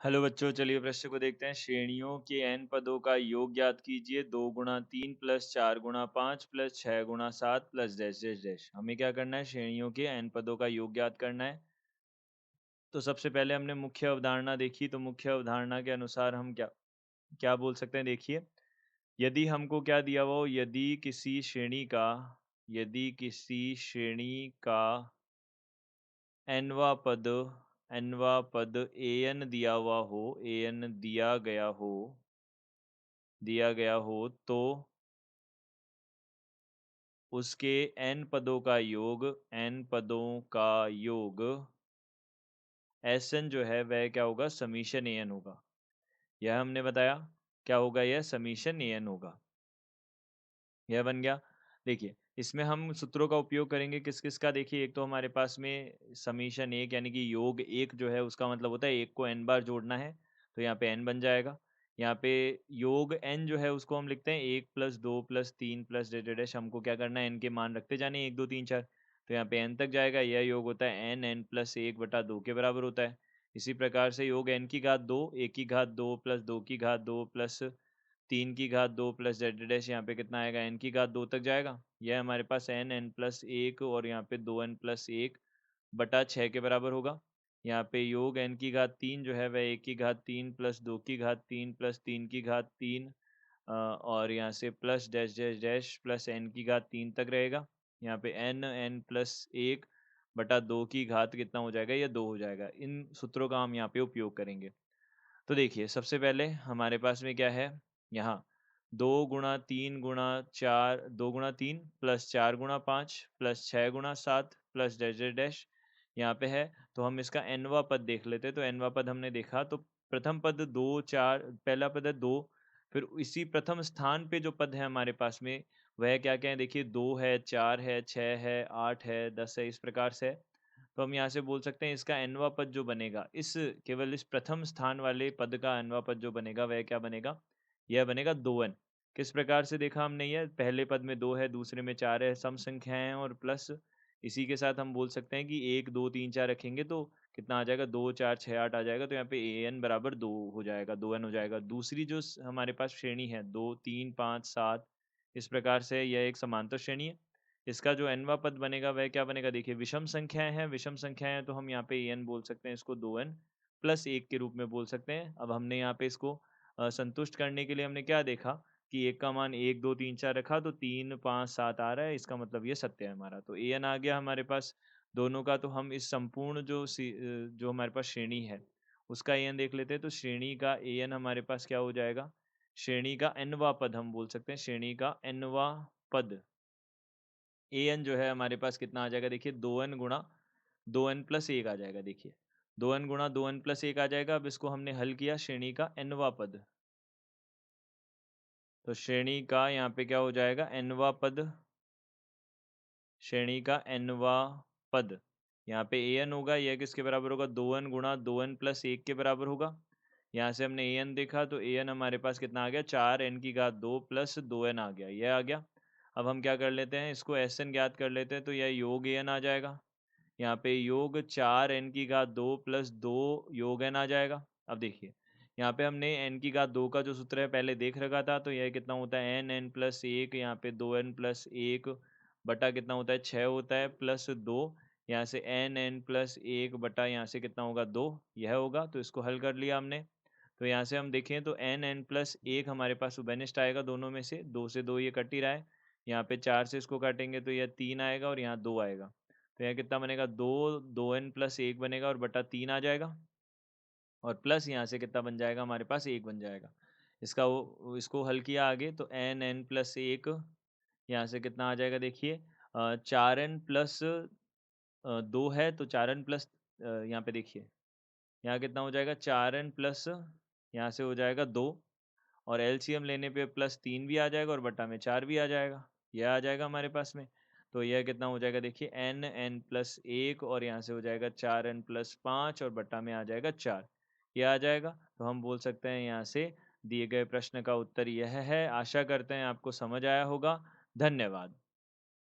Hello बच्चों, चलिए प्रश्न को देखते हैं। श्रेणियों के n पदों का योग ज्ञात कीजिए। 2 गुणा 3 प्लस 4 गुणा 5 प्लस 6 गुणा 7 प्लस डैश डैश डैश। हमें क्या करना है? श्रेणियों के n पदों का योग ज्ञात करना है। तो सबसे पहले हमने मुख्य अवधारणा देखी, तो मुख्य अवधारणा के अनुसार हम क्या क्या बोल सकते हैं? देखिए, यदि हमको क्या दिया हुआ हो, यदि किसी श्रेणी का nवा पद an दिया गया हो तो उसके n पदों का योग Sn जो है वह क्या होगा? समीशन an होगा। यह हमने बताया क्या होगा? यह समीशन an होगा। यह बन गया। देखिए, इसमें हम सूत्रों का उपयोग करेंगे किस किस का? देखिए, एक तो हमारे पास में समीशन एक यानी कि योग एक जो है उसका मतलब होता है एक को n बार जोड़ना है, तो यहाँ पे n बन जाएगा। यहाँ पे योग n जो है उसको हम लिखते हैं 1 + 2 + 3 + डैश। हमको क्या करना है? n के मान रखते जाने 1 2 3 4, तो यहाँ पे n तक जाएगा। यह योग होता है n+1/2 के बराबर होता है। इसी प्रकार से योग n⁻2 1⁻2 + 2⁻2 + 3⁻2 + z यहाँ पे कितना आएगा? n⁻2 तक जाएगा। यह हमारे पास n+1 और यहाँ पे 2n+1/6 के बराबर होगा। यहाँ पे योग n⁻3 जो है वह 1⁻3 + 2⁻3 + 3⁻3 और यहाँ से plus dash dash dash plus n⁻3 तक रहेगा। यहाँ पे n+1/2 की घात कितना हो जाएगा? यह 2 हो जाएगा। इन सूत्रों का हम यहाँ पे उपयोग करेंगे। तो देखिए, सबसे पहले हमारे पास में क्या है? यहाँ 2 गुणा 3 प्लस 4 गुणा 5 प्लस 6 गुणा 7 प्लस डैश डैश डैश यहाँ पे है। तो हम इसका nवा पद देख लेते हैं। तो nवा पद हमने देखा तो प्रथम पद 2 4, पहला पद है 2, फिर इसी प्रथम स्थान पे जो पद है हमारे पास में वह क्या क्या है? देखिए, 2 है, 4 है, 6 है, 8 है, 10 है, इस प्रकार से है। तो हम यहाँ से बोल सकते हैं इसका nवा पद जो बनेगा, केवल इस प्रथम स्थान वाले पद का nवा पद जो बनेगा वह क्या बनेगा? यह बनेगा 2n। किस प्रकार से देखा हमने? यह पहले पद में 2 है, दूसरे में 4 है, सम संख्याएं हैं और प्लस इसी के साथ हम बोल सकते हैं कि 1 2 3 4 रखेंगे तो कितना आ जाएगा? 2 4 6 8 आ जाएगा। तो यहाँ पे an बराबर 2 हो जाएगा, 2n हो जाएगा। दूसरी जो हमारे पास श्रेणी है 2 3 5 7, इस प्रकार से यह एक समांतर श्रेणी है। इसका जो nवा पद बनेगा वह क्या बनेगा? देखिए, विषम संख्याएं हैं तो हम यहाँ पे an बोल सकते हैं, इसको 2n+1 के रूप में बोल सकते हैं। अब हमने यहाँ पे इसको संतुष्ट करने के लिए हमने क्या देखा कि एक का मान 1 2 3 4 रखा तो 3 5 7 आ रहा है, इसका मतलब ये सत्य है हमारा। तो an आ गया हमारे पास दोनों का। तो हम इस संपूर्ण जो हमारे पास श्रेणी है उसका an देख लेते हैं। तो श्रेणी का an हमारे पास क्या हो जाएगा? श्रेणी का nवा पद हम बोल सकते हैं। श्रेणी का nवा पद an जो है हमारे पास कितना आ जाएगा? देखिए, 2n + 1 आ जाएगा। देखिए, 2n + 1 आ जाएगा। अब इसको हमने हल किया श्रेणी का nवा पद, तो श्रेणी का यहाँ पे क्या हो जाएगा? nवा पद, श्रेणी का nवा पद यहाँ पे an होगा। यह किसके बराबर होगा? 2n + 1 के बराबर होगा। यहाँ से हमने an देखा तो an हमारे पास कितना आ गया? 4n⁻2 + 2n आ गया, यह आ गया। अब हम क्या कर लेते हैं? इसको Sn ज्ञात कर लेते हैं। तो यह योग an आ जाएगा। यहाँ पे योग 4n⁻2 + 2 योग n आ जाएगा। अब देखिए, यहाँ पे हमने n⁻2 का जो सूत्र है पहले देख रखा था। तो यह कितना होता है? n+1, यहाँ पे 2n+1 बटा कितना होता है? 6 होता है प्लस 2, यहाँ से n+1 बटा यहाँ से कितना होगा? 2, यह होगा। तो इसको हल कर लिया हमने। तो यहाँ से हम देखें तो n+1 हमारे पास उभयनिष्ठ आएगा दोनों में से, 2 से 2 ये कट ही रहा है। यहाँ पे 4 से इसको काटेंगे तो यह 3 आएगा और यहाँ 2 आएगा। तो यहाँ कितना बनेगा? 2n+1 बनेगा और बटा 3 आ जाएगा और प्लस यहाँ से कितना बन जाएगा? हमारे पास 1 बन जाएगा। इसको हल किया आगे तो n+1 यहाँ से कितना आ जाएगा? देखिए, 4n+2 है तो 4n+ यहाँ पे देखिए, यहाँ कितना हो जाएगा? 4n+ यहाँ से हो जाएगा 2 और एलसीएम लेने पे +3 भी आ जाएगा और बटा में 4 भी आ जाएगा। यह आ जाएगा हमारे पास में। तो यह कितना हो जाएगा? देखिए, n+1 और यहाँ से हो जाएगा 4n+5 और बटा में आ जाएगा 4, यह आ जाएगा। तो हम बोल सकते हैं यहाँ से दिए गए प्रश्न का उत्तर यह है। आशा करते हैं आपको समझ आया होगा। धन्यवाद।